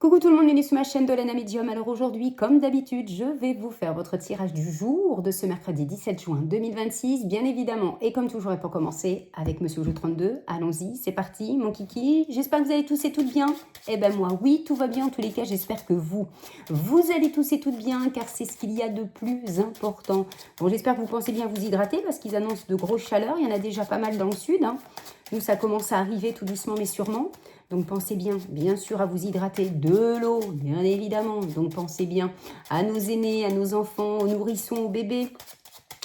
Coucou tout le monde, bienvenue sur ma chaîne de Lana Medium. Alors aujourd'hui, comme d'habitude, je vais vous faire votre tirage du jour de ce mercredi 17 juin 2026, bien évidemment. Et comme toujours, et pour commencer, avec Monsieur Jeu 32, allons-y, c'est parti, mon kiki. J'espère que vous allez tous et toutes bien. Eh ben moi, oui, tout va bien. En tous les cas, j'espère que vous allez tous et toutes bien, car c'est ce qu'il y a de plus important. Bon, j'espère que vous pensez bien vous hydrater, parce qu'ils annoncent de grosses chaleurs. Il y en a déjà pas mal dans le sud, hein. Nous, ça commence à arriver tout doucement, mais sûrement. Donc, pensez bien sûr, à vous hydrater de l'eau, bien évidemment. Donc, pensez bien à nos aînés, à nos enfants, aux nourrissons, aux bébés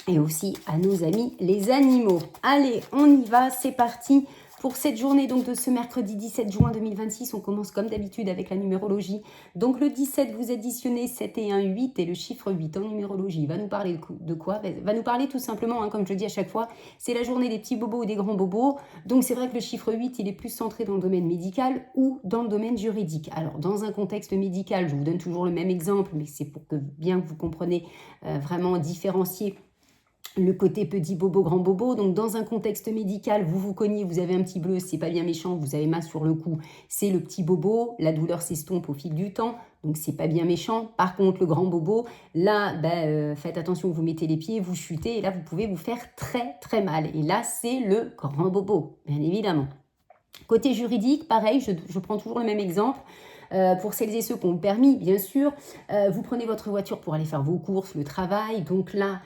et aussi à nos amis, les animaux. Allez, on y va, c'est parti. Pour cette journée donc de ce mercredi 17 juin 2026, on commence comme d'habitude avec la numérologie. Donc le 17, vous additionnez 7 et 1, 8 et le chiffre 8 en numérologie va nous parler de quoi? Va nous parler tout simplement, comme je le dis à chaque fois, c'est la journée des petits bobos ou des grands bobos. Donc c'est vrai que le chiffre 8, il est plus centré dans le domaine médical ou dans le domaine juridique. Alors dans un contexte médical, je vous donne toujours le même exemple, mais c'est pour que bien que vous compreniez vraiment différencier le côté petit bobo, grand bobo. Donc, dans un contexte médical, vous vous cognez, vous avez un petit bleu, c'est pas bien méchant, vous avez mal sur le cou, c'est le petit bobo. La douleur s'estompe au fil du temps, donc c'est pas bien méchant. Par contre, le grand bobo, là, faites attention, vous mettez les pieds, vous chutez, et là, vous pouvez vous faire très, très mal. Et là, c'est le grand bobo, bien évidemment. Côté juridique, pareil, je prends toujours le même exemple. Pour celles et ceux qui ont le permis, bien sûr, vous prenez votre voiture pour aller faire vos courses, le travail. Donc là,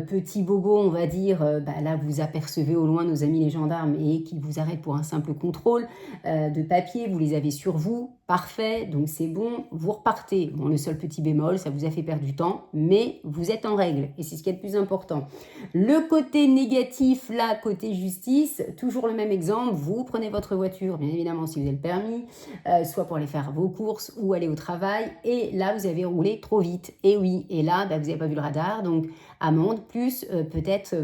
petit bobo, on va dire, là, vous apercevez au loin nos amis les gendarmes et qui vous arrêtent pour un simple contrôle de papier. Vous les avez sur vous, parfait, donc c'est bon, vous repartez. Bon, le seul petit bémol, ça vous a fait perdre du temps, mais vous êtes en règle et c'est ce qui est le plus important. Le côté négatif, là, côté justice, toujours le même exemple. Vous prenez votre voiture, bien évidemment, si vous avez le permis, soit pour aller faire vos courses ou aller au travail, et là vous avez roulé trop vite, et oui, et là vous n'avez pas vu le radar, donc amende plus peut-être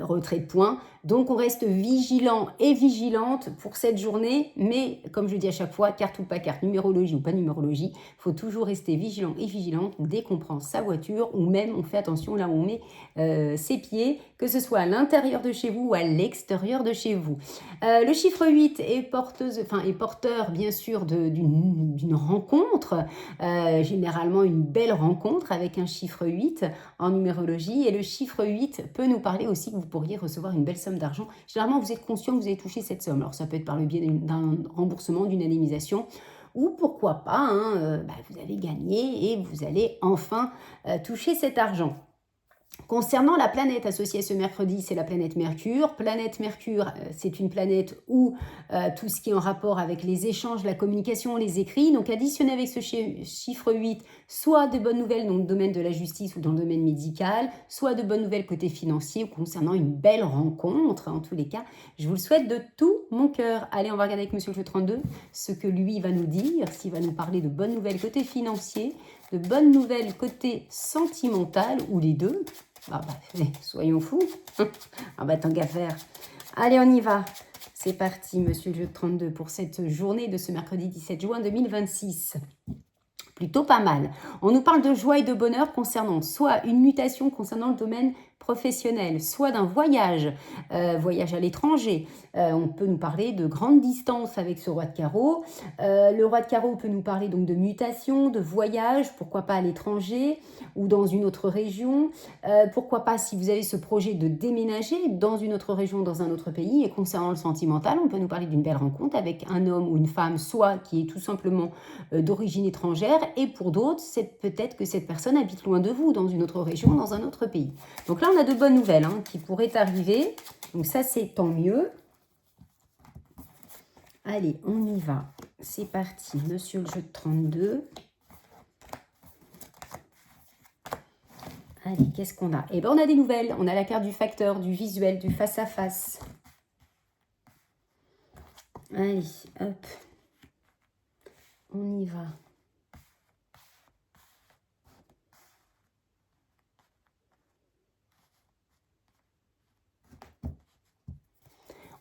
retrait de points. Donc on reste vigilant et vigilante pour cette journée, mais comme je dis à chaque fois, carte ou pas carte, numérologie ou pas numérologie, il faut toujours rester vigilant et vigilante dès qu'on prend sa voiture, ou même on fait attention là où on met ses pieds, que ce soit à l'intérieur de chez vous ou à l'extérieur de chez vous. Le chiffre 8 est porteur bien sûr d'une rencontre, généralement une belle rencontre avec un chiffre 8 en numérologie, et le chiffre 8 peut nous parler aussi que vous pourriez recevoir une belle somme d'argent. Généralement, vous êtes conscient que vous avez touché cette somme. Alors, ça peut être par le biais d'un remboursement, d'une indemnisation, ou pourquoi pas, vous avez gagné et vous allez enfin toucher cet argent. Concernant la planète associée ce mercredi, c'est la planète Mercure. Planète Mercure, c'est une planète où tout ce qui est en rapport avec les échanges, la communication, les écrits. Donc additionné avec ce chiffre 8, soit de bonnes nouvelles dans le domaine de la justice ou dans le domaine médical, soit de bonnes nouvelles côté financier ou concernant une belle rencontre. En tous les cas, je vous le souhaite de tout mon cœur. Allez, on va regarder avec Monsieur le Jeu 32 ce que lui va nous dire, s'il va nous parler de bonnes nouvelles côté financier, de bonnes nouvelles côté sentimental ou les deux. Soyons fous. Tant qu'à faire. Allez, on y va. C'est parti, Monsieur le Jeu 32, pour cette journée de ce mercredi 17 juin 2026. Plutôt pas mal. On nous parle de joie et de bonheur concernant soit une mutation concernant le domaine professionnel, soit d'un voyage à l'étranger. On peut nous parler de grande distance avec ce roi de carreau. Le roi de carreau peut nous parler donc de mutation, de voyage, pourquoi pas à l'étranger ou dans une autre région. Pourquoi pas si vous avez ce projet de déménager dans une autre région, dans un autre pays. Et concernant le sentimental, on peut nous parler d'une belle rencontre avec un homme ou une femme, soit qui est tout simplement d'origine étrangère, et pour d'autres, c'est peut-être que cette personne habite loin de vous, dans une autre région, dans un autre pays. Donc là, on a de bonnes nouvelles qui pourraient arriver. Donc ça, c'est tant mieux. Allez, on y va. C'est parti, Monsieur le Jeu de 32. Allez, qu'est-ce qu'on a? Eh bien, on a des nouvelles. On a la carte du facteur, du visuel, du face-à-face. Allez, hop. On y va.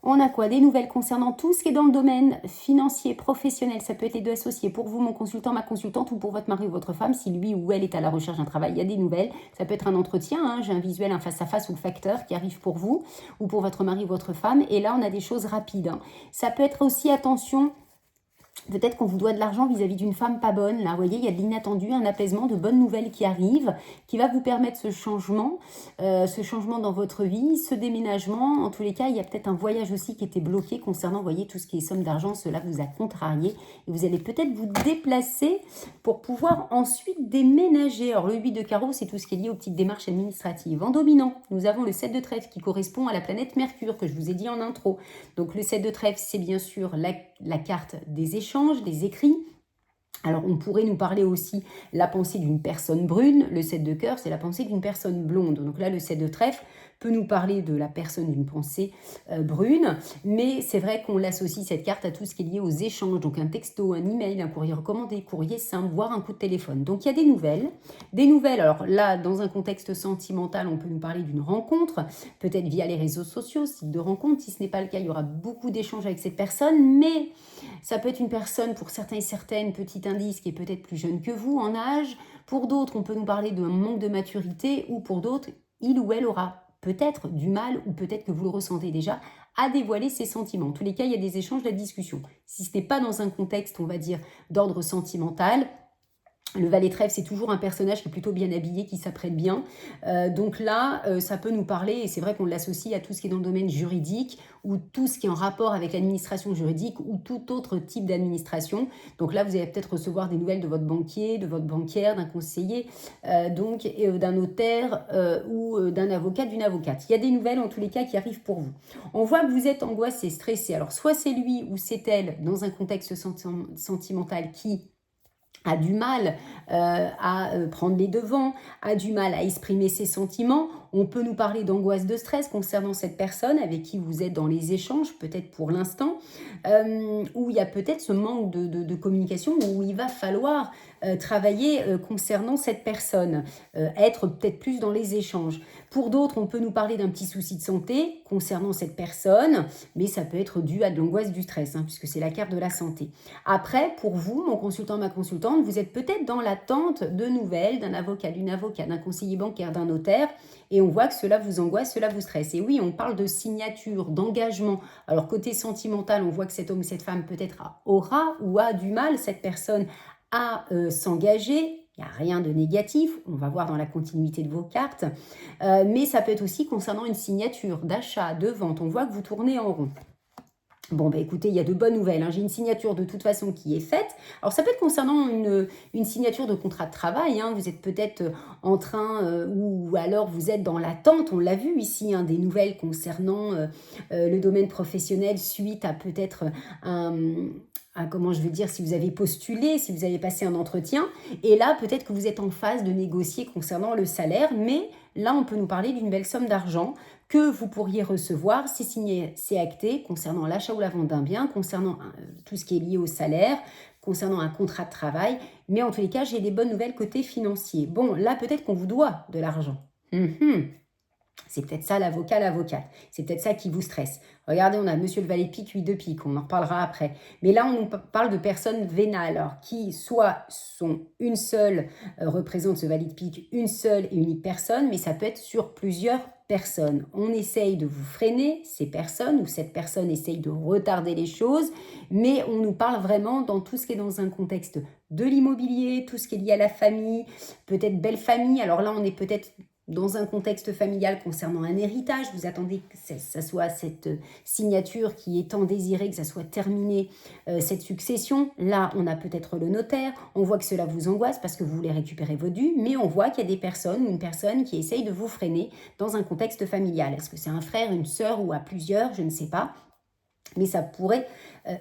On a quoi? Des nouvelles concernant tout ce qui est dans le domaine financier, professionnel. Ça peut être les deux associés. Pour vous, mon consultant, ma consultante, ou pour votre mari ou votre femme, si lui ou elle est à la recherche d'un travail, il y a des nouvelles. Ça peut être un entretien, j'ai un visuel, un face-à-face ou le facteur qui arrive pour vous ou pour votre mari ou votre femme. Et là, on a des choses rapides. Ça peut être aussi, attention, Peut-être qu'on vous doit de l'argent vis-à-vis d'une femme pas bonne. Là, vous voyez, il y a de l'inattendu, un apaisement, de bonnes nouvelles qui arrivent, qui va vous permettre ce changement dans votre vie, ce déménagement. En tous les cas, il y a peut-être un voyage aussi qui était bloqué concernant, vous voyez, tout ce qui est somme d'argent. Cela vous a contrarié et vous allez peut-être vous déplacer pour pouvoir ensuite déménager. Alors, le 8 de carreau, c'est tout ce qui est lié aux petites démarches administratives. En dominant, nous avons le 7 de trèfle qui correspond à la planète Mercure que je vous ai dit en intro. Donc, le 7 de trèfle, c'est bien sûr la carte des échanges, des écrits. Alors, on pourrait nous parler aussi la pensée d'une personne brune. Le 7 de cœur, c'est la pensée d'une personne blonde. Donc là, le 7 de trèfle peut nous parler de la personne d'une pensée brune. Mais c'est vrai qu'on l'associe, cette carte, à tout ce qui est lié aux échanges. Donc un texto, un email, un courrier recommandé, courrier simple, voire un coup de téléphone. Donc il y a des nouvelles. Des nouvelles, alors là, dans un contexte sentimental, on peut nous parler d'une rencontre, peut-être via les réseaux sociaux, site de rencontre. Si ce n'est pas le cas, il y aura beaucoup d'échanges avec cette personne. Mais ça peut être une personne, pour certains et certaines, petit indice, qui est peut-être plus jeune que vous en âge. Pour d'autres, on peut nous parler d'un manque de maturité, ou pour d'autres, il ou elle aura peut-être du mal, ou peut-être que vous le ressentez déjà, à dévoiler ses sentiments. En tous les cas, il y a des échanges, de la discussion. Si ce n'est pas dans un contexte, on va dire, d'ordre sentimental, le valet trèfle, c'est toujours un personnage qui est plutôt bien habillé, qui s'apprête bien. Donc là, ça peut nous parler, et c'est vrai qu'on l'associe à tout ce qui est dans le domaine juridique, ou tout ce qui est en rapport avec l'administration juridique, ou tout autre type d'administration. Donc là, vous allez peut-être recevoir des nouvelles de votre banquier, de votre banquière, d'un conseiller, d'un notaire ou d'un avocat, d'une avocate. Il y a des nouvelles, en tous les cas, qui arrivent pour vous. On voit que vous êtes angoissé, stressé. Alors, soit c'est lui ou c'est elle, dans un contexte sentimental qui a du mal à prendre les devants, a du mal à exprimer ses sentiments. On peut nous parler d'angoisse, de stress concernant cette personne avec qui vous êtes dans les échanges, peut-être pour l'instant, où il y a peut-être ce manque de communication, où il va falloir travailler concernant cette personne, être peut-être plus dans les échanges. Pour d'autres, on peut nous parler d'un petit souci de santé concernant cette personne, mais ça peut être dû à de l'angoisse, du stress, puisque c'est la carte de la santé. Après, pour vous, mon consultant, ma consultante, vous êtes peut-être dans l'attente de nouvelles d'un avocat, d'une avocate, d'un conseiller bancaire, d'un notaire, et on voit que cela vous angoisse, cela vous stresse. Et oui, on parle de signature, d'engagement. Alors, côté sentimental, on voit que cet homme ou cette femme peut-être aura ou a du mal, cette personne, à s'engager. Il n'y a rien de négatif, on va voir dans la continuité de vos cartes. Mais ça peut être aussi concernant une signature d'achat, de vente. On voit que vous tournez en rond. Bon, écoutez, il y a de bonnes nouvelles. J'ai une signature de toute façon qui est faite. Alors, ça peut être concernant une signature de contrat de travail. Vous êtes peut-être en train, ou alors vous êtes dans l'attente, on l'a vu ici, des nouvelles concernant le domaine professionnel suite à peut-être comment je veux dire, si vous avez postulé, si vous avez passé un entretien. Et là, peut-être que vous êtes en phase de négocier concernant le salaire, mais là, on peut nous parler d'une belle somme d'argent que vous pourriez recevoir, c'est signé, c'est acté, concernant l'achat ou la vente d'un bien, concernant tout ce qui est lié au salaire, concernant un contrat de travail. Mais en tous les cas, j'ai des bonnes nouvelles côté financier. Bon, là, peut-être qu'on vous doit de l'argent. C'est peut-être ça l'avocat, l'avocate. C'est peut-être ça qui vous stresse. Regardez, on a monsieur le valet de pique, 8 de pique, on en reparlera après. Mais là, on nous parle de personnes vénales, alors, qui soit sont une seule, représente ce valet de pique, une seule et unique personne, mais ça peut être sur plusieurs personnes. On essaye de vous freiner, ces personnes, ou cette personne essaye de retarder les choses, mais on nous parle vraiment dans tout ce qui est dans un contexte de l'immobilier, tout ce qui est lié à la famille, peut-être belle famille. Alors là, on est peut-être dans un contexte familial concernant un héritage, vous attendez que ça soit cette signature qui est tant désirée, que ça soit terminé, cette succession. Là, on a peut-être le notaire, on voit que cela vous angoisse parce que vous voulez récupérer vos dus, mais on voit qu'il y a des personnes ou une personne qui essaye de vous freiner dans un contexte familial. Est-ce que c'est un frère, une sœur ou à plusieurs, je ne sais pas. Mais ça pourrait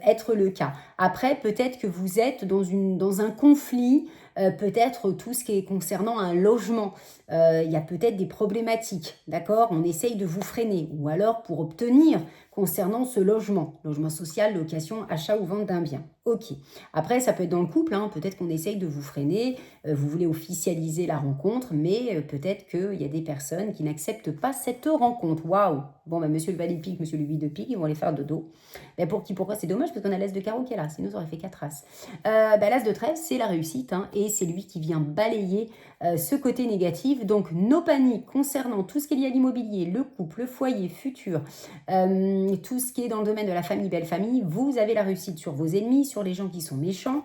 être le cas. Après, peut-être que vous êtes dans un conflit, peut-être tout ce qui est concernant un logement. Il y a peut-être des problématiques, d'accord? On essaye de vous freiner. Ou alors pour obtenir concernant ce logement social, location, achat ou vente d'un bien. Ok. Après, ça peut être dans le couple, peut-être qu'on essaye de vous freiner, vous voulez officialiser la rencontre, mais peut-être qu'il y a des personnes qui n'acceptent pas cette rencontre. Waouh! Bon, monsieur le valet de pique, monsieur le 8 de pique, ils vont aller faire dodo. Mais pourquoi c'est dommage parce qu'on a l'as de carreau qui est là, sinon ça aurait fait 4 as. L'as de trèfle, c'est la réussite, hein, et c'est lui qui vient balayer ce côté négatif. Donc, nos paniques concernant tout ce qui est lié à l'immobilier, le couple, le foyer, futur, tout ce qui est dans le domaine de la famille, belle famille, vous avez la réussite sur vos ennemis, sur les gens qui sont méchants.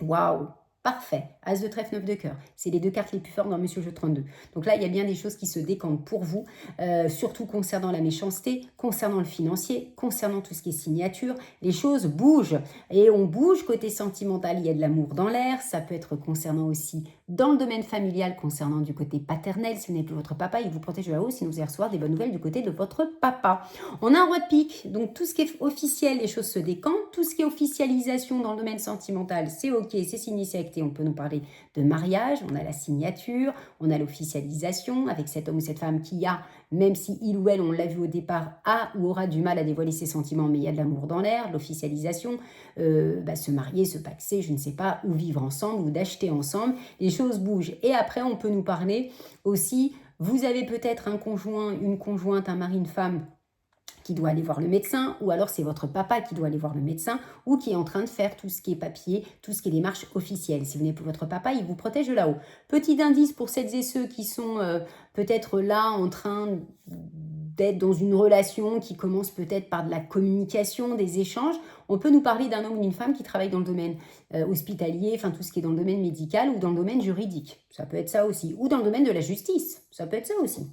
Waouh! Parfait. As de trèfle, 9 de cœur. C'est les deux cartes les plus fortes dans Monsieur Jeu 32. Donc là, il y a bien des choses qui se décantent pour vous, surtout concernant la méchanceté, concernant le financier, concernant tout ce qui est signature. Les choses bougent. Et on bouge côté sentimental, il y a de l'amour dans l'air. Ça peut être concernant aussi dans le domaine familial, concernant du côté paternel. Si vous n'êtes plus votre papa, il vous protège là-haut. Sinon, vous allez recevoir des bonnes nouvelles du côté de votre papa. On a un roi de pique. Donc tout ce qui est officiel, les choses se décantent. Tout ce qui est officialisation dans le domaine sentimental, c'est ok, c'est signé, c'est acté. On peut nous parler de mariage, on a la signature, on a l'officialisation avec cet homme ou cette femme qui a, même si il ou elle, on l'a vu au départ, a ou aura du mal à dévoiler ses sentiments, mais il y a de l'amour dans l'air, l'officialisation, se marier, se paxer, je ne sais pas, ou vivre ensemble, ou d'acheter ensemble, les choses bougent. Et après, on peut nous parler aussi, vous avez peut-être un conjoint, une conjointe, un mari, une femme, qui doit aller voir le médecin, ou alors c'est votre papa qui doit aller voir le médecin, ou qui est en train de faire tout ce qui est papier, tout ce qui est démarche officielle. Si vous n'êtes plus votre papa, il vous protège de là-haut. Petit indice pour celles et ceux qui sont peut-être là en train d'être dans une relation qui commence peut-être par de la communication, des échanges, on peut nous parler d'un homme ou d'une femme qui travaille dans le domaine hospitalier, enfin tout ce qui est dans le domaine médical ou dans le domaine juridique. Ça peut être ça aussi. Ou dans le domaine de la justice. Ça peut être ça aussi.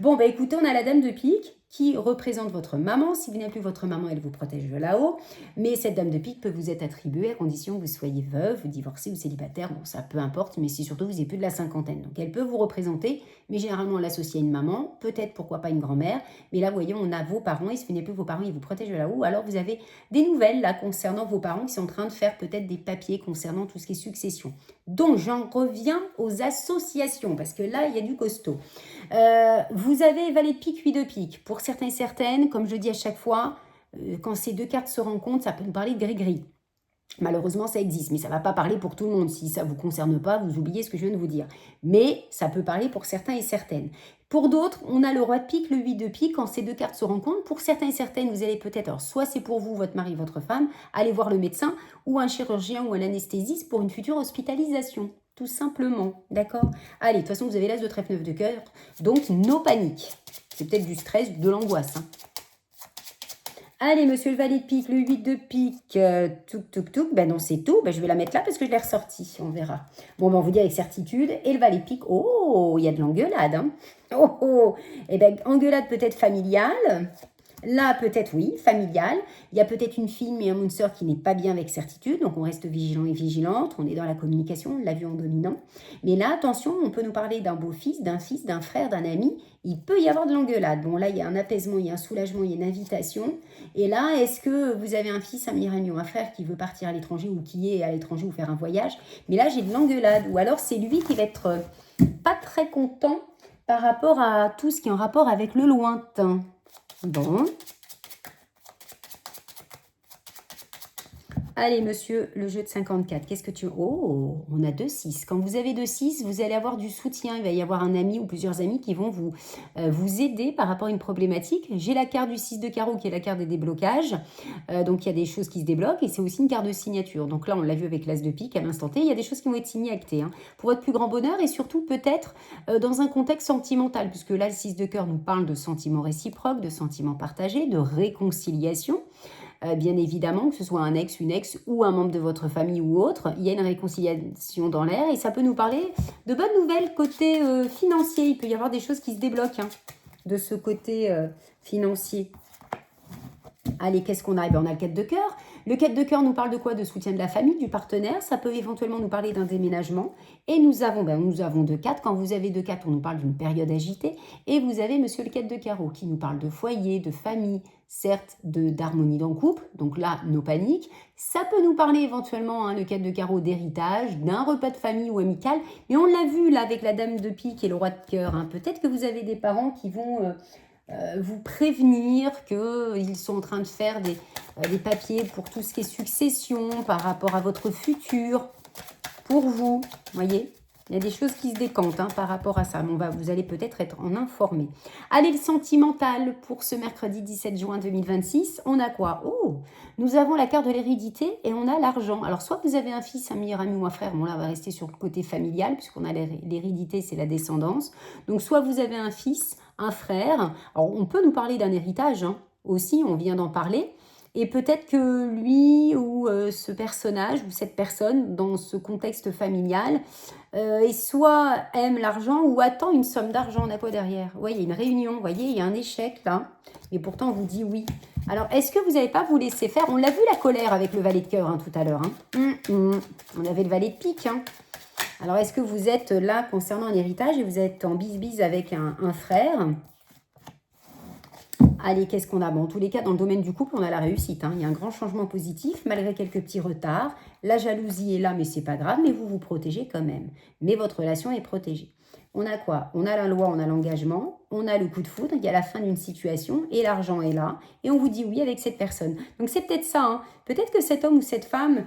Bon, écoutez, on a la dame de pique qui représente votre maman. Si vous n'avez plus votre maman, elle vous protège de là-haut. Mais cette dame de pique peut vous être attribuée à condition que vous soyez veuve, divorcée ou célibataire. Bon, ça peu importe, mais si surtout vous n'avez plus de la cinquantaine. Donc elle peut vous représenter, mais généralement on l'associe à une maman, peut-être pourquoi pas une grand-mère. Mais là, voyons, on a vos parents, et si vous n'avez plus vos parents, ils vous protègent de là-haut. Alors vous avez des nouvelles là concernant vos parents qui sont en train de faire peut-être des papiers concernant tout ce qui est succession. Donc j'en reviens aux associations, parce que là, il y a du costaud. Vous avez valet de pique, 8 de pique. Pour certains et certaines, comme je dis à chaque fois, quand ces deux cartes se rencontrent, ça peut nous parler de gris-gris. Malheureusement, ça existe, mais ça ne va pas parler pour tout le monde. Si ça ne vous concerne pas, vous oubliez ce que je viens de vous dire. Mais ça peut parler pour certains et certaines. Pour d'autres, on a le roi de pique, le 8 de pique. Quand ces deux cartes se rencontrent, pour certains et certaines, vous allez peut-être, alors soit c'est pour vous, votre mari, votre femme, aller voir le médecin ou un chirurgien ou un anesthésiste pour une future hospitalisation. Tout simplement, d'accord? Allez, de toute façon, vous avez l'as de trèfle, 9 de cœur, donc nos paniques. C'est peut-être du stress, de l'angoisse. Hein. Allez, monsieur le valet de pique, le 8 de pique, touk. Ben non, c'est tout. Ben, je vais la mettre là parce que je l'ai ressorti. On verra. Bon, on vous dit avec certitude. Et le valet de pique, oh, il y a de l'engueulade. Hein. Oh. Eh bien, engueulade peut-être familiale. Là, peut-être, oui, familiale. Il y a peut-être une fille, mais une sœur qui n'est pas bien avec certitude. Donc, on reste vigilant et vigilante. On est dans la communication, on l'a vu en dominant. Mais là, attention, on peut nous parler d'un beau-fils, d'un frère, d'un ami. Il peut y avoir de l'engueulade. Bon, là, il y a un apaisement, il y a un soulagement, il y a une invitation. Et là, est-ce que vous avez un fils, un meilleur ami ou un frère qui veut partir à l'étranger ou qui est à l'étranger ou faire un voyage? Mais là, j'ai de l'engueulade. Ou alors, c'est lui qui va être pas très content par rapport à tout ce qui est en rapport avec le lointain. Bon. Allez, monsieur, le jeu de 54. Qu'est-ce que tu... Oh, on a 2-6. Quand vous avez 2-6, vous allez avoir du soutien. Il va y avoir un ami ou plusieurs amis qui vont vous aider par rapport à une problématique. J'ai la carte du 6 de carreau qui est la carte des déblocages. Donc, il y a des choses qui se débloquent et c'est aussi une carte de signature. Donc là, on l'a vu avec l'as de pique à l'instant T. Il y a des choses qui vont être signées, actées. Hein, pour votre plus grand bonheur et surtout peut-être dans un contexte sentimental. Puisque là, le 6 de cœur nous parle de sentiments réciproques, de sentiments partagés, de réconciliation. Bien évidemment, que ce soit un ex, une ex ou un membre de votre famille ou autre, il y a une réconciliation dans l'air et ça peut nous parler de bonnes nouvelles côté financier. Il peut y avoir des choses qui se débloquent de ce côté financier. Allez, qu'est-ce qu'on a? On a le 4 de cœur. Le 4 de cœur nous parle de quoi? De soutien de la famille, du partenaire. Ça peut éventuellement nous parler d'un déménagement. Et nous avons 2 4. Quand vous avez 2 4, on nous parle d'une période agitée. Et vous avez monsieur le 4 de carreau qui nous parle de foyer, de famille, certes d'harmonie dans le couple. Donc là, nos paniques. Ça peut nous parler éventuellement, le 4 de carreau, d'héritage, d'un repas de famille ou amical. Mais on l'a vu là avec la dame de pique et le roi de cœur. Peut-être que vous avez des parents qui vont... vous prévenir qu'ils sont en train de faire des papiers pour tout ce qui est succession par rapport à votre futur, pour vous, voyez. Il y a des choses qui se décantent hein, par rapport à ça. Mais vous allez peut-être être en informé. Allez, le sentimental pour ce mercredi 17 juin 2026. On a quoi? Oh, nous avons la carte de l'hérédité et on a l'argent. Alors, soit vous avez un fils, un meilleur ami ou un frère. Bon, là, on va rester sur le côté familial puisqu'on a l'hérédité, c'est la descendance. Donc, soit vous avez un fils, un frère. Alors, on peut nous parler d'un héritage hein, aussi, on vient d'en parler. Et peut-être que lui ou ce personnage ou cette personne, dans ce contexte familial, et soit aime l'argent ou attend une somme d'argent. On a quoi derrière? Vous voyez, il y a une réunion, vous voyez, il y a un échec là. Et pourtant, on vous dit oui. Alors, est-ce que vous n'allez pas vous laisser faire? On l'a vu la colère avec le valet de cœur hein, tout à l'heure. Hein. On avait le valet de pique. Hein. Alors, est-ce que vous êtes là concernant un héritage et vous êtes en bise-bise avec un frère? Allez, qu'est-ce qu'on a? Bon, en tous les cas, dans le domaine du couple, on a la réussite. Hein. Il y a un grand changement positif, malgré quelques petits retards. La jalousie est là, mais c'est pas grave, mais vous vous protégez quand même. Mais votre relation est protégée. On a quoi? On a la loi, on a l'engagement, on a le coup de foudre, il y a la fin d'une situation, et l'argent est là, et on vous dit oui avec cette personne. Donc c'est peut-être ça. Hein. Peut-être que cet homme ou cette femme,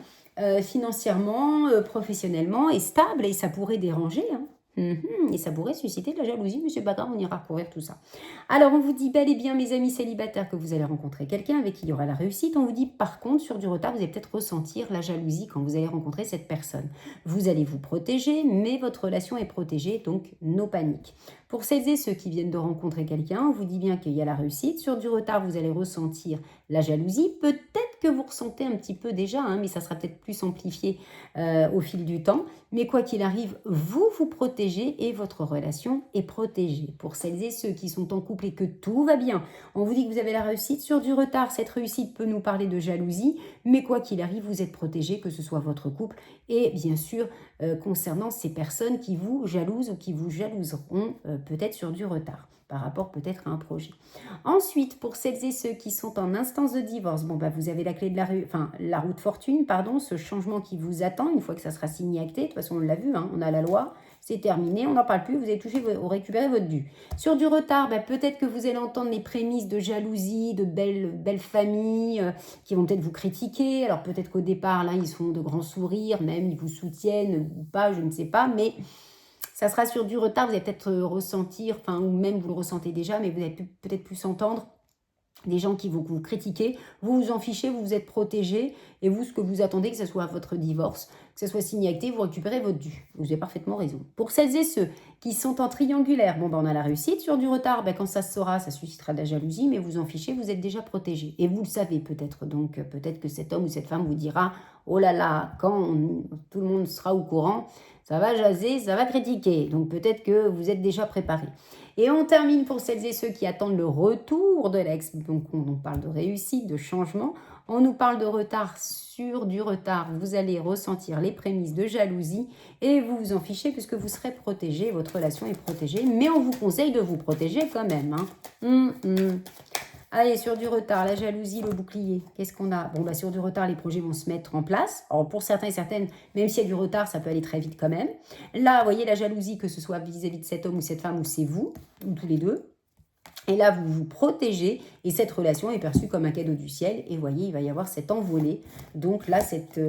financièrement, professionnellement, est stable, et ça pourrait déranger. Hein. Et ça pourrait susciter de la jalousie, mais c'est pas grave, on ira courir tout ça. Alors, on vous dit bel et bien, mes amis célibataires, que vous allez rencontrer quelqu'un avec qui il y aura la réussite. On vous dit, par contre, sur du retard, vous allez peut-être ressentir la jalousie quand vous allez rencontrer cette personne. Vous allez vous protéger, mais votre relation est protégée, donc no panique. Pour celles et ceux qui viennent de rencontrer quelqu'un, on vous dit bien qu'il y a la réussite. Sur du retard, vous allez ressentir la jalousie. Peut-être que vous ressentez un petit peu déjà, hein, mais ça sera peut-être plus amplifié au fil du temps. Mais quoi qu'il arrive, vous vous protégez et votre relation est protégée. Pour celles et ceux qui sont en couple et que tout va bien, on vous dit que vous avez la réussite. Sur du retard, cette réussite peut nous parler de jalousie, mais quoi qu'il arrive, vous êtes protégé, que ce soit votre couple et bien sûr concernant ces personnes qui vous jalousent ou qui vous jalouseront peut-être sur du retard par rapport peut-être à un projet. Ensuite, pour celles et ceux qui sont en instance de divorce, bon, vous avez la clé de la roue de fortune, ce changement qui vous attend une fois que ça sera signé acté. De toute façon, on l'a vu, hein, on a la loi, c'est terminé, on n'en parle plus, vous avez récupéré votre dû. Sur du retard, peut-être que vous allez entendre les prémices de jalousie, de belles familles qui vont peut-être vous critiquer. Alors peut-être qu'au départ, là, ils font de grands sourires, même ils vous soutiennent ou pas, je ne sais pas, mais ça sera sur du retard, vous allez peut-être ressentir, ou même vous le ressentez déjà, mais vous allez peut-être plus entendre des gens qui vont vous critiquer, vous vous en fichez, vous vous êtes protégé, et vous, ce que vous attendez, que ce soit votre divorce, que ce soit signé acté, vous récupérez votre dû. Vous avez parfaitement raison. Pour celles et ceux qui sont en triangulaire, on a la réussite. Sur du retard, quand ça se saura, ça suscitera de la jalousie, mais vous en fichez, vous êtes déjà protégé. Et vous le savez peut-être, donc peut-être que cet homme ou cette femme vous dira, oh là là, quand tout le monde sera au courant, ça va jaser, ça va critiquer. Donc peut-être que vous êtes déjà préparé. Et on termine pour celles et ceux qui attendent le retour de l'ex. Donc on parle de réussite, de changement. On nous parle de retard. Sur du retard, vous allez ressentir les prémices de jalousie et vous vous en fichez puisque vous serez protégé, votre relation est protégée. Mais on vous conseille de vous protéger quand même. Hein. Allez, sur du retard, la jalousie, le bouclier, qu'est-ce qu'on a? Sur du retard, les projets vont se mettre en place. Alors, pour certains et certaines, même s'il y a du retard, ça peut aller très vite quand même. Là, vous voyez, la jalousie, que ce soit vis-à-vis de cet homme ou cette femme, ou c'est vous, ou tous les deux. Et là, vous vous protégez et cette relation est perçue comme un cadeau du ciel. Et vous voyez, il va y avoir cette envolée. Donc là, cette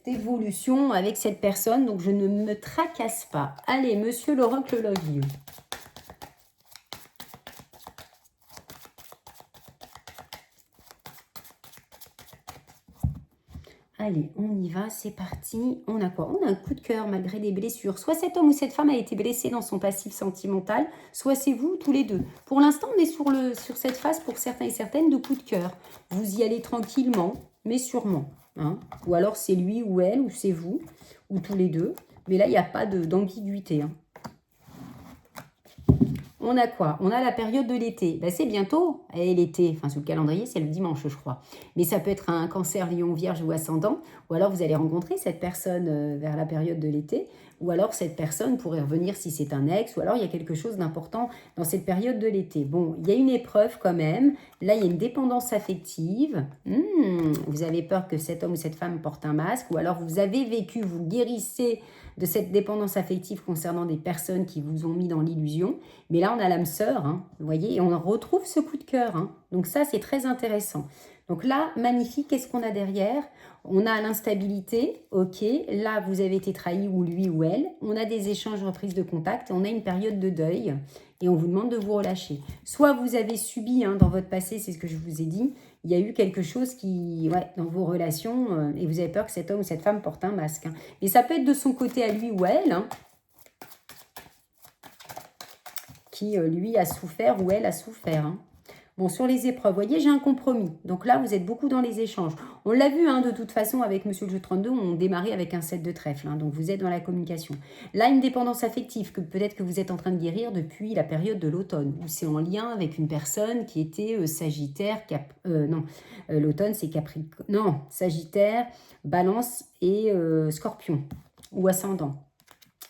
évolution avec cette personne. Donc, je ne me tracasse pas. Allez, monsieur l'oracle Love You. Allez, on y va, c'est parti. On a quoi? On a un coup de cœur malgré des blessures. Soit cet homme ou cette femme a été blessé dans son passif sentimental, soit c'est vous, tous les deux. Pour l'instant, on est sur cette phase, pour certains et certaines, de coup de cœur. Vous y allez tranquillement, mais sûrement. Hein. Ou alors c'est lui ou elle, ou c'est vous, ou tous les deux. Mais là, il n'y a pas d'ambiguïté. Hein. On a quoi? On a la période de l'été. C'est bientôt. Et l'été, sur le calendrier, c'est le dimanche, je crois. Mais ça peut être un cancer, lion, vierge ou ascendant. Ou alors, vous allez rencontrer cette personne vers la période de l'été. Ou alors, cette personne pourrait revenir si c'est un ex. Ou alors, il y a quelque chose d'important dans cette période de l'été. Bon, il y a une épreuve quand même. Là, il y a une dépendance affective. Vous avez peur que cet homme ou cette femme porte un masque. Ou alors, vous avez vécu, vous guérissez de cette dépendance affective concernant des personnes qui vous ont mis dans l'illusion. Mais là, on a l'âme sœur, hein, vous voyez, et on retrouve ce coup de cœur. Hein. Donc ça, c'est très intéressant. Donc là, magnifique, qu'est-ce qu'on a derrière? On a l'instabilité, ok, là vous avez été trahi ou lui ou elle, on a des échanges, reprises de contact, on a une période de deuil et on vous demande de vous relâcher. Soit vous avez subi dans votre passé, c'est ce que je vous ai dit, il y a eu quelque chose qui, ouais, dans vos relations, et vous avez peur que cet homme ou cette femme porte un masque. Et ça peut être de son côté à lui ou à elle, qui lui a souffert ou elle a souffert. Bon, sur les épreuves, vous voyez, j'ai un compromis. Donc là, vous êtes beaucoup dans les échanges. On l'a vu, de toute façon, avec Monsieur le jeu 32, on démarrait avec un 7 de trèfle. Donc vous êtes dans la communication. Là, une dépendance affective que peut-être que vous êtes en train de guérir depuis la période de l'automne. Où c'est en lien avec une personne qui était Sagittaire, l'automne c'est Capricorne. Non, Sagittaire, Balance et Scorpion. Ou Ascendant.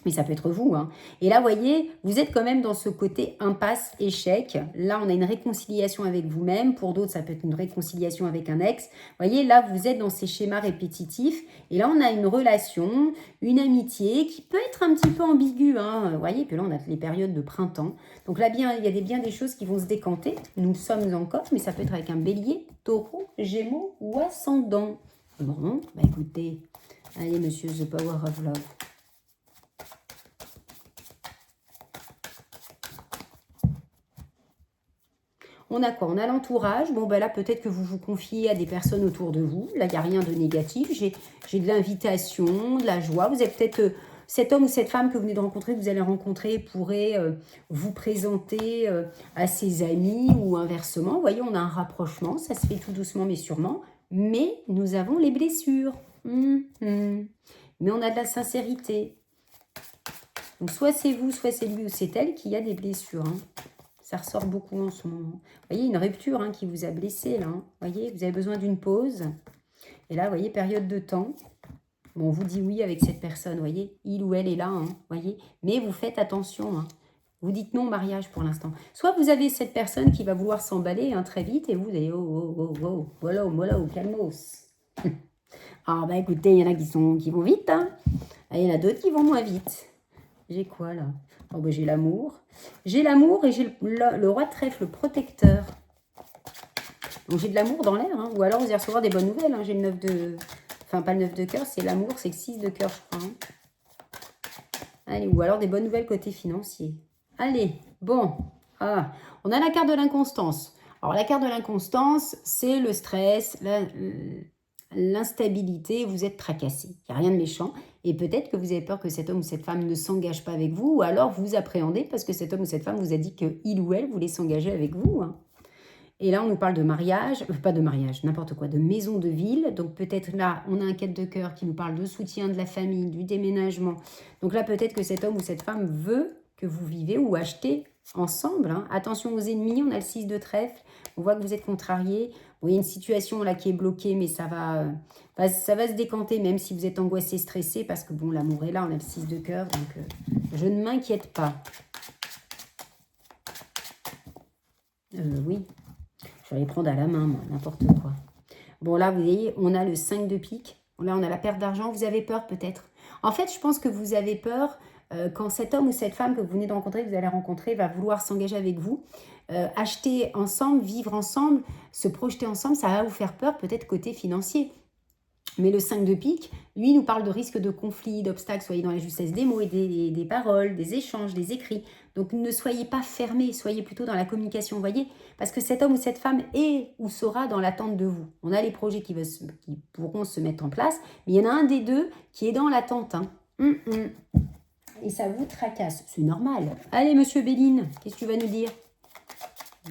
Mais ça peut être vous. Et là, vous voyez, vous êtes quand même dans ce côté impasse, échec. Là, on a une réconciliation avec vous-même. Pour d'autres, ça peut être une réconciliation avec un ex. Vous voyez, là, vous êtes dans ces schémas répétitifs. Et là, on a une relation, une amitié qui peut être un petit peu ambiguë. Vous voyez, puis là, on a les périodes de printemps. Donc là, bien, il y a bien des choses qui vont se décanter. Nous sommes encore, mais ça peut être avec un bélier, taureau, gémeaux ou ascendant. Bon, bah écoutez, allez, monsieur, The Power of Love. On a quoi? On a l'entourage. Bon, ben là, peut-être que vous vous confiez à des personnes autour de vous. Là, il n'y a rien de négatif. J'ai de l'invitation, de la joie. Vous avez peut-être cet homme ou cette femme que vous venez de rencontrer, que vous allez rencontrer, pourrait vous présenter à ses amis ou inversement. Vous voyez, on a un rapprochement. Ça se fait tout doucement, mais sûrement. Mais nous avons les blessures. Mais on a de la sincérité. Donc, soit c'est vous, soit c'est lui ou c'est elle qui a des blessures. Ça ressort beaucoup en ce moment. Vous voyez, une rupture qui vous a blessé, là. Vous voyez, vous avez besoin d'une pause. Et là, vous voyez, période de temps. Bon, on vous dit oui avec cette personne, vous voyez. Il ou elle est là, vous voyez. Mais vous faites attention, Vous dites non au mariage pour l'instant. Soit vous avez cette personne qui va vouloir s'emballer très vite et vous allez, voilà, calmos. Ah, bah écoutez, il y en a qui vont vite, Et il y en a d'autres qui vont moins vite. J'ai quoi, là? Oh, ben, j'ai l'amour. J'ai l'amour et j'ai le roi de trèfle, le protecteur. Donc, j'ai de l'amour dans l'air. Ou alors, vous allez recevoir des bonnes nouvelles. J'ai le 9 de... Enfin, pas le 9 de cœur, c'est l'amour, c'est le 6 de cœur, je crois. Allez, ou alors des bonnes nouvelles côté financier. Allez, bon. Ah, on a la carte de l'inconstance. Alors, la carte de l'inconstance, c'est le stress, l'instabilité, vous êtes tracassé. Il n'y a rien de méchant. Et peut-être que vous avez peur que cet homme ou cette femme ne s'engage pas avec vous, ou alors vous appréhendez parce que cet homme ou cette femme vous a dit qu'il ou elle voulait s'engager avec vous. Et là, on nous parle de mariage, pas de mariage, n'importe quoi, de maison de ville. Donc peut-être là, on a un 4 de cœur qui nous parle de soutien de la famille, du déménagement. Donc là, peut-être que cet homme ou cette femme veut que vous vivez ou achetez ensemble. Attention aux ennemis, on a le 6 de trèfle. On voit que vous êtes contrarié. Bon, il y a une situation là qui est bloquée, mais ça va se décanter, même si vous êtes angoissé, stressé, parce que bon, l'amour est là, on a le 6 de cœur, donc je ne m'inquiète pas. Oui, je vais les prendre à la main, moi, n'importe quoi. Bon, là, vous voyez, on a le 5 de pique. Là, on a la perte d'argent. Vous avez peur, peut-être. En fait, je pense que vous avez peur quand cet homme ou cette femme que vous venez de rencontrer, que vous allez rencontrer, va vouloir s'engager avec vous. Acheter ensemble, vivre ensemble, se projeter ensemble, ça va vous faire peur, peut-être côté financier. Mais le 5 de pique, lui, nous parle de risque de conflit, d'obstacles. Soyez dans la justesse des mots et des paroles, des échanges, des écrits. Donc, ne soyez pas fermés, soyez plutôt dans la communication, vous voyez. Parce que cet homme ou cette femme est ou sera dans l'attente de vous. On a les projets qui pourront se mettre en place, mais il y en a un des deux qui est dans l'attente. Et ça vous tracasse. C'est normal. Allez, monsieur Béline, qu'est-ce que tu vas nous dire?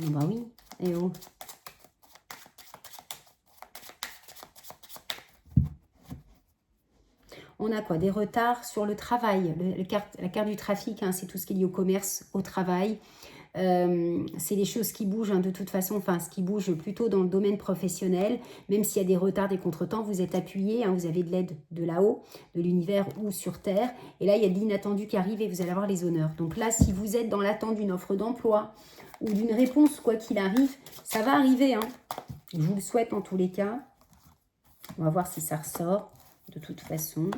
Bah oui, et oh. On a quoi? Des retards sur le travail. La carte du trafic, c'est tout ce qui est lié au commerce, au travail. C'est les choses qui bougent de toute façon, enfin ce qui bouge plutôt dans le domaine professionnel. Même s'il y a des retards, des contretemps, vous êtes appuyé, vous avez de l'aide de là-haut, de l'univers ou sur Terre. Et là, il y a de l'inattendu qui arrive et vous allez avoir les honneurs. Donc là, si vous êtes dans l'attente d'une offre d'emploi ou d'une réponse, quoi qu'il arrive, ça va arriver. Je vous le souhaite en tous les cas. On va voir si ça ressort de toute façon.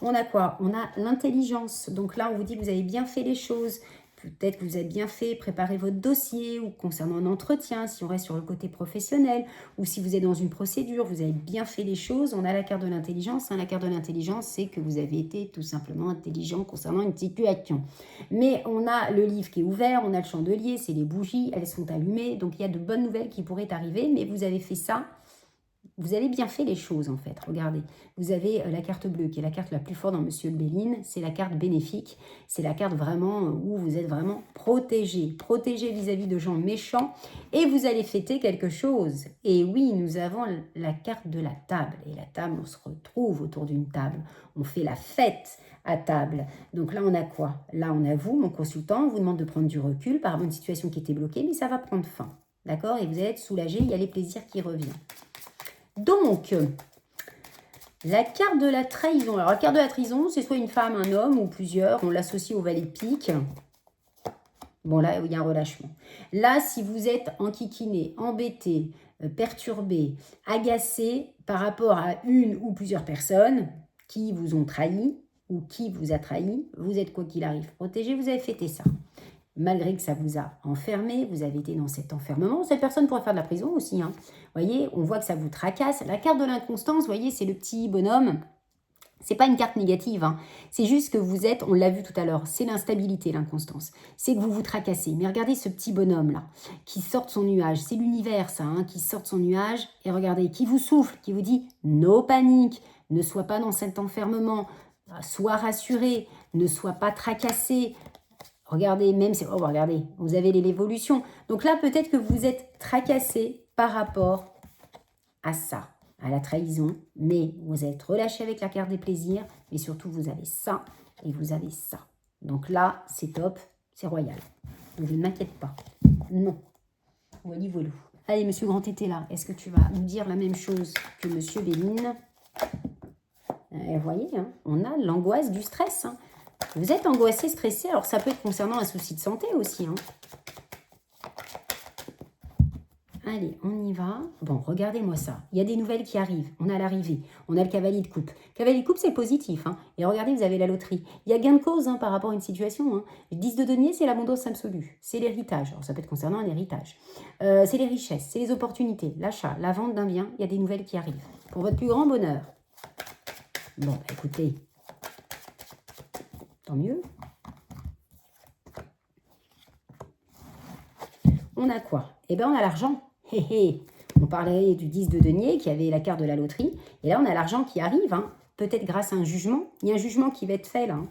On a quoi? On a l'intelligence. Donc là, on vous dit que vous avez bien fait les choses. peut-être que vous avez bien fait préparer votre dossier ou concernant un entretien, si on reste sur le côté professionnel, ou si vous êtes dans une procédure, vous avez bien fait les choses. On a la carte de l'intelligence. Hein. La carte de l'intelligence, c'est que vous avez été tout simplement intelligent concernant une situation. Mais on a le livre qui est ouvert, on a le chandelier, c'est les bougies, elles sont allumées. Donc, il y a de bonnes nouvelles qui pourraient arriver, mais vous avez fait ça. Vous avez bien fait les choses, en fait. Regardez, vous avez la carte bleue, qui est la carte la plus forte dans Monsieur Béline. C'est la carte bénéfique. C'est la carte vraiment où vous êtes vraiment protégé. Protégé vis-à-vis de gens méchants. Et vous allez fêter quelque chose. Et oui, nous avons la carte de la table. Et la table, on se retrouve autour d'une table. On fait la fête à table. Donc là, on a quoi? Là, on a vous, mon consultant. On vous demande de prendre du recul par rapport à une situation qui était bloquée, mais ça va prendre fin. D'accord? Et vous allez être soulagé. Il y a les plaisirs qui reviennent. Donc, la carte de la trahison. Alors, la carte de la trahison, c'est soit une femme, un homme ou plusieurs. On l'associe au valet de pique. Bon, là, il y a un relâchement. Là, si vous êtes enquiquiné, embêté, perturbé, agacé par rapport à une ou plusieurs personnes qui vous ont trahi ou qui vous a trahi, vous êtes quoi qu'il arrive protégé, vous avez fêté ça. Malgré que ça vous a enfermé, vous avez été dans cet enfermement. Cette personne pourrait faire de la prison aussi. Hein. Vous voyez, on voit que ça vous tracasse. La carte de l'inconstance, vous voyez, c'est le petit bonhomme. C'est pas une carte négative. Hein. C'est juste que vous êtes, on l'a vu tout à l'heure, c'est l'instabilité, l'inconstance. C'est que vous vous tracassez. Mais regardez ce petit bonhomme-là, qui sort de son nuage. C'est l'univers, ça, hein, qui sort de son nuage. Et regardez, qui vous souffle, qui vous dit « No panique, ne sois pas dans cet enfermement, sois rassuré, ne sois pas tracassé ». Regardez, même si... Oh, regardez, vous avez l'évolution. Donc là, peut-être que vous êtes tracassé par rapport à ça, à la trahison. Mais vous êtes relâché avec la carte des plaisirs. Mais surtout, vous avez ça et vous avez ça. Donc là, c'est top, c'est royal. Donc je ne m'inquiète pas. Non. Voilà, voilà. Allez, Monsieur Grand Tété, là, est-ce que tu vas nous dire la même chose que Monsieur Béline? Vous voyez, hein, on a l'angoisse du stress. Hein. Vous êtes angoissé, stressé, alors ça peut être concernant un souci de santé aussi. Hein. Allez, on y va. Bon, regardez-moi ça. Il y a des nouvelles qui arrivent. On a l'arrivée. On a le cavalier de coupe. Cavalier de coupe, c'est positif. Hein. Et regardez, vous avez la loterie. Il y a gain de cause hein, par rapport à une situation. Hein. Le 10 de denier, c'est l'abondance absolue. C'est l'héritage. Alors, ça peut être concernant un héritage. C'est les richesses, c'est les opportunités, l'achat, la vente d'un bien. Il y a des nouvelles qui arrivent. Pour votre plus grand bonheur. Bon, écoutez... Tant mieux. On a quoi? Eh bien, on a l'argent. On parlait du 10 de denier qui avait la carte de la loterie. Et là, on a l'argent qui arrive. Hein. Peut-être grâce à un jugement. Il y a un jugement qui va être fait là. Hein.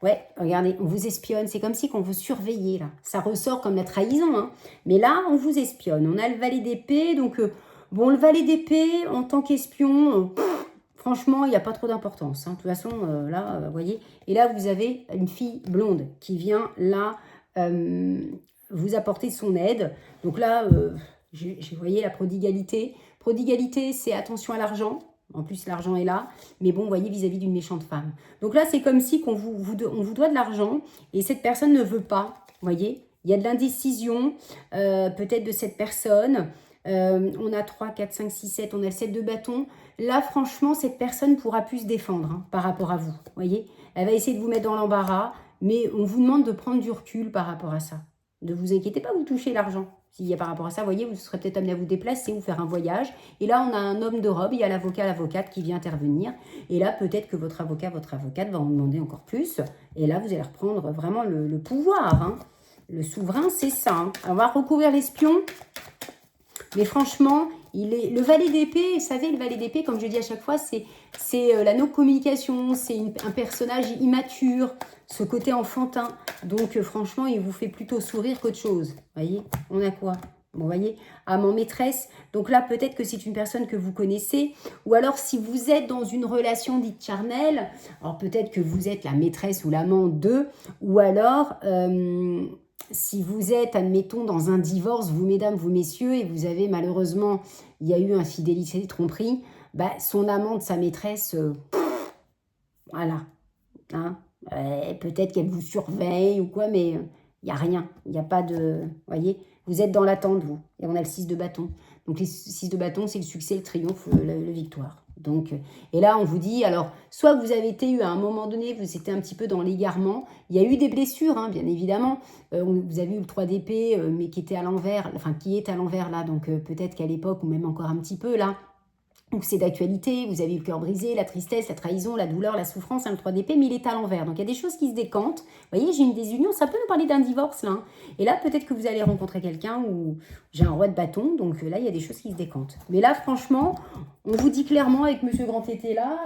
Ouais, regardez, on vous espionne. C'est comme si qu'on vous surveillait là. Ça ressort comme la trahison. Hein. Mais là, on vous espionne. On a le valet d'épée. Donc, bon, le valet d'épée, en tant qu'espion... Franchement, il n'y a pas trop d'importance. Hein. De toute façon, là, vous voyez. Et là, vous avez une fille blonde qui vient là vous apporter son aide. Donc là, j'ai voyé la prodigalité. Prodigalité, c'est attention à l'argent. En plus, l'argent est là. Mais bon, vous voyez, vis-à-vis d'une méchante femme. Donc là, c'est comme si on vous doit de l'argent et cette personne ne veut pas. Vous voyez, il y a de l'indécision peut-être de cette personne. On a 3, 4, 5, 6, 7. On a le 7 de bâton. Là, franchement, cette personne pourra plus se défendre hein, par rapport à vous. Voyez, elle va essayer de vous mettre dans l'embarras, mais on vous demande de prendre du recul par rapport à ça. Ne vous inquiétez pas, vous touchez l'argent. S'il y a par rapport à ça, voyez, vous serez peut-être amené à vous déplacer ou faire un voyage. Et là, on a un homme de robe, il y a l'avocat, l'avocate qui vient intervenir. Et là, peut-être que votre avocat, votre avocate va en demander encore plus. Et là, vous allez reprendre vraiment le pouvoir. Hein. Le souverain, c'est ça. Hein. On va recouvrir l'espion. Mais franchement, le valet d'épée, vous savez, le valet d'épée, comme je dis à chaque fois, c'est la non-communication, c'est un personnage immature, ce côté enfantin. Donc, franchement, il vous fait plutôt sourire qu'autre chose. Vous voyez, on a quoi? Bon, vous voyez, amant maîtresse. Donc là, peut-être que c'est une personne que vous connaissez. Ou alors, si vous êtes dans une relation dite charnelle, alors peut-être que vous êtes la maîtresse ou l'amant d'eux. Ou alors... si vous êtes, admettons, dans un divorce, vous mesdames, vous messieurs, et vous avez malheureusement, il y a eu infidélité, tromperie, bah, son amant de sa maîtresse, voilà. Hein, peut-être qu'elle vous surveille ou quoi, mais il n'y a rien. Il n'y a pas de... Vous voyez, vous êtes dans l'attente, vous. Et on a le 6 de bâton. Donc les 6 de bâton, c'est le succès, le triomphe, le victoire. Donc, et là, on vous dit, alors, soit vous avez été à un moment donné, vous étiez un petit peu dans l'égarement, il y a eu des blessures, hein, bien évidemment, vous avez eu le 3 d'épée, mais qui était à l'envers, enfin, qui est à l'envers là, donc peut-être qu'à l'époque, ou même encore un petit peu là, donc c'est d'actualité, vous avez le cœur brisé, la tristesse, la trahison, la douleur, la souffrance, le 3 d'épée, mais il est à l'envers. Donc il y a des choses qui se décantent. Vous voyez, j'ai une désunion, ça peut nous parler d'un divorce là. Hein. Et là, peut-être que vous allez rencontrer quelqu'un où j'ai un roi de bâton, donc là, il y a des choses qui se décantent. Mais là, franchement, on vous dit clairement avec Monsieur Grand Tété là,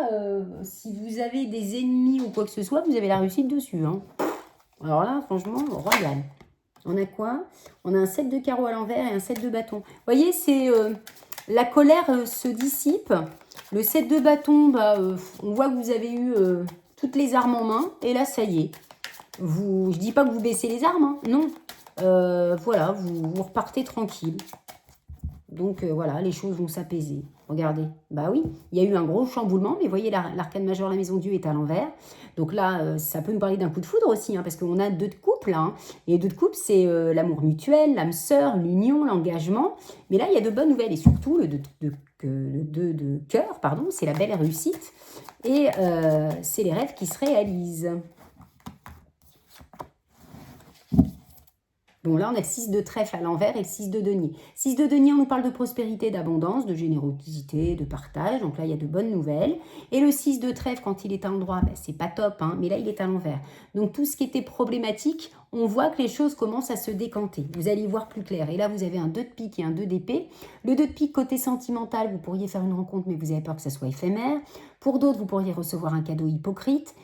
si vous avez des ennemis ou quoi que ce soit, vous avez la réussite dessus. Hein. Alors là, franchement, royal. On a quoi? On a un 7 de carreau à l'envers et un 7 de bâton. Vous voyez, c'est... la colère se dissipe. Le 7 de bâton, on voit que vous avez eu toutes les armes en main. Et là, ça y est. Je ne dis pas que vous baissez les armes. Hein, non. Voilà, vous repartez tranquille. Donc voilà, les choses vont s'apaiser. Regardez. Bah oui, il y a eu un gros chamboulement. Mais vous voyez, l'arcane majeure, la maison de Dieu est à l'envers. Donc là, ça peut nous parler d'un coup de foudre aussi. Hein, parce qu'on a 2 de couple. Hein, et 2 de couple, c'est l'amour mutuel, l'âme sœur, l'union, l'engagement. Mais là, il y a de bonnes nouvelles. Et surtout, le 2 de cœur, pardon, c'est la belle réussite. Et c'est les rêves qui se réalisent. Bon, là, on a le 6 de trèfle à l'envers et le 6 de denier. 6 de denier, on nous parle de prospérité, d'abondance, de générosité, de partage. Donc là, il y a de bonnes nouvelles. Et le 6 de trèfle, quand il est à l'endroit, c'est pas top, hein, mais là, il est à l'envers. Donc tout ce qui était problématique, on voit que les choses commencent à se décanter. Vous allez y voir plus clair. Et là, vous avez un 2 de pique et un 2 d'épée. Le 2 de pique, côté sentimental, vous pourriez faire une rencontre, mais vous avez peur que ça soit éphémère. Pour d'autres, vous pourriez recevoir un cadeau hypocrite.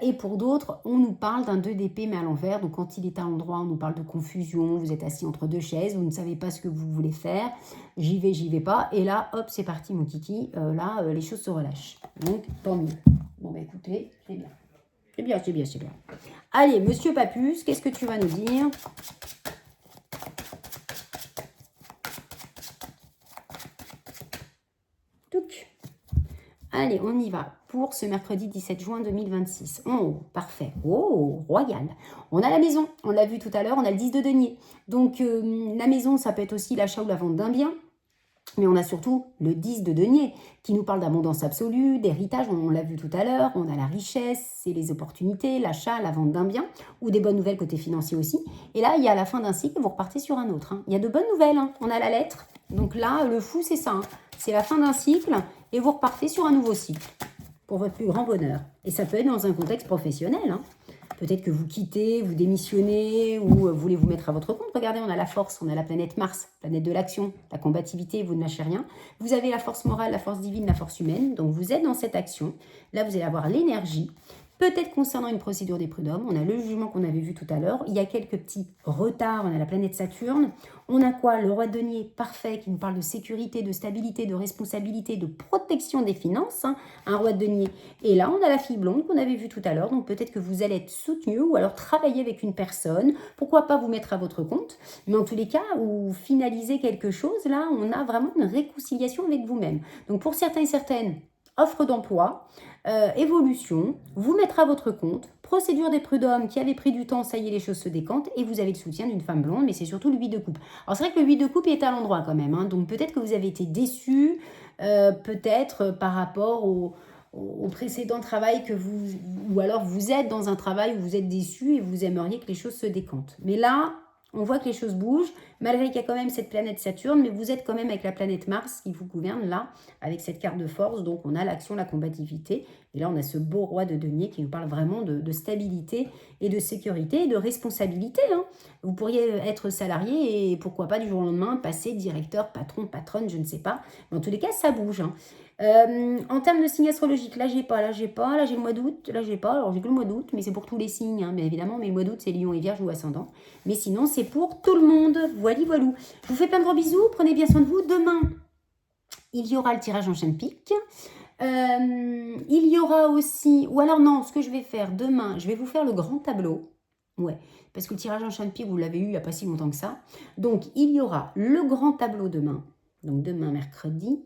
Et pour d'autres, on nous parle d'un 2 d'épée, mais à l'envers. Donc quand il est à l'endroit, on nous parle de confusion. Vous êtes assis entre 2 chaises, vous ne savez pas ce que vous voulez faire. J'y vais pas. Et là, hop, c'est parti, mon kiki. Là, les choses se relâchent. Donc, tant mieux. Bon, bah écoutez, c'est bien. C'est bien, c'est bien, c'est bien. Allez, Monsieur Papus, qu'est-ce que tu vas nous dire? Touc. Allez, on y va pour ce mercredi 17 juin 2026. Oh, parfait. Oh, royal. On a la maison, on l'a vu tout à l'heure, on a le 10 de denier. Donc, la maison, ça peut être aussi l'achat ou la vente d'un bien. Mais on a surtout le 10 de denier qui nous parle d'abondance absolue, d'héritage, on l'a vu tout à l'heure, on a la richesse, c'est les opportunités, l'achat, la vente d'un bien, ou des bonnes nouvelles côté financier aussi. Et là, il y a la fin d'un cycle, vous repartez sur un autre. Hein. Il y a de bonnes nouvelles, hein. On a la lettre, donc là, le fou, c'est ça. Hein. C'est la fin d'un cycle, et vous repartez sur un nouveau cycle, pour votre plus grand bonheur. Et ça peut être dans un contexte professionnel, hein. Peut-être que vous quittez, vous démissionnez ou vous voulez vous mettre à votre compte. Regardez, on a la force, on a la planète Mars, planète de l'action, la combativité, vous ne lâchez rien. Vous avez la force morale, la force divine, la force humaine. Donc vous êtes dans cette action. Là, vous allez avoir l'énergie. Peut-être concernant une procédure des prud'hommes, on a le jugement qu'on avait vu tout à l'heure. Il y a quelques petits retards, on a la planète Saturne. On a quoi? Le roi de denier, parfait, qui nous parle de sécurité, de stabilité, de responsabilité, de protection des finances. Hein, un roi de denier. Et là, on a la fille blonde qu'on avait vue tout à l'heure. Donc peut-être que vous allez être soutenu ou alors travailler avec une personne. Pourquoi pas vous mettre à votre compte? Mais en tous les cas, ou finaliser quelque chose, là, on a vraiment une réconciliation avec vous-même. Donc pour certains et certaines, offre d'emploi, évolution, vous mettre à votre compte, procédure des prud'hommes qui avait pris du temps, ça y est, les choses se décantent, et vous avez le soutien d'une femme blonde, mais c'est surtout le 8 de coupe. Alors c'est vrai que le 8 de coupe est à l'endroit quand même, hein, donc peut-être que vous avez été déçu, peut-être par rapport au précédent travail que vous... Ou alors vous êtes dans un travail où vous êtes déçu et vous aimeriez que les choses se décantent. Mais là, on voit que les choses bougent, malgré qu'il y a quand même cette planète Saturne, mais vous êtes quand même avec la planète Mars qui vous gouverne là, avec cette carte de force. Donc on a l'action, la combativité. Et là, on a ce beau roi de denier qui nous parle vraiment de stabilité et de sécurité et de responsabilité. Hein. Vous pourriez être salarié et pourquoi pas du jour au lendemain passer directeur, patron, patronne, je ne sais pas. Mais en tous les cas, ça bouge. Hein. En termes de signes astrologiques, là j'ai le mois d'août, là j'ai pas, alors j'ai que le mois d'août, mais c'est pour tous les signes, hein, mais évidemment, mais le mois d'août c'est Lion et Vierge ou Ascendant, mais sinon c'est pour tout le monde, voilou. Je vous fais plein de gros bisous, prenez bien soin de vous, demain il y aura le tirage en chaîne pique, il y aura aussi, ou alors non, ce que je vais faire demain, je vais vous faire le grand tableau, ouais, parce que le tirage en chaîne pique vous l'avez eu il n'y a pas si longtemps que ça, donc il y aura le grand tableau demain, donc demain mercredi,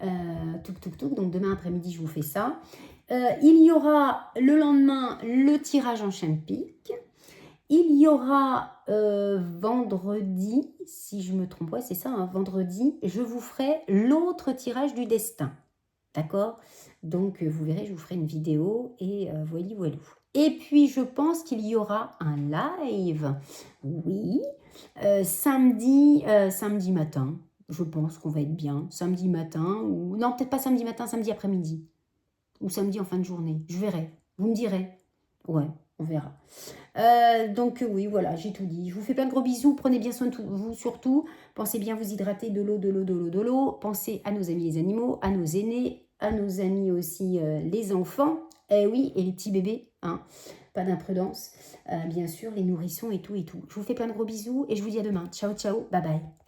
donc demain après-midi je vous fais ça. Il y aura le lendemain le tirage en chaîne pique. Il y aura vendredi, si je me trompe, ouais, c'est ça, hein, vendredi, je vous ferai l'autre tirage du destin. D'accord? Donc, vous verrez, je vous ferai une vidéo et voili voilou. Et puis, je pense qu'il y aura un live, oui, samedi matin. Je pense qu'on va être bien. Samedi matin, ou non, peut-être pas samedi matin, samedi après-midi. Ou samedi en fin de journée. Je verrai. Vous me direz. Ouais, on verra. Donc oui, voilà, j'ai tout dit. Je vous fais plein de gros bisous. Prenez bien soin de vous surtout. Pensez bien vous hydrater, de l'eau, de l'eau, de l'eau, de l'eau. Pensez à nos amis les animaux, à nos aînés, à nos amis aussi les enfants. Et oui, et les petits bébés, hein. Pas d'imprudence. Bien sûr, les nourrissons et tout et tout. Je vous fais plein de gros bisous et je vous dis à demain. Ciao, ciao, bye bye.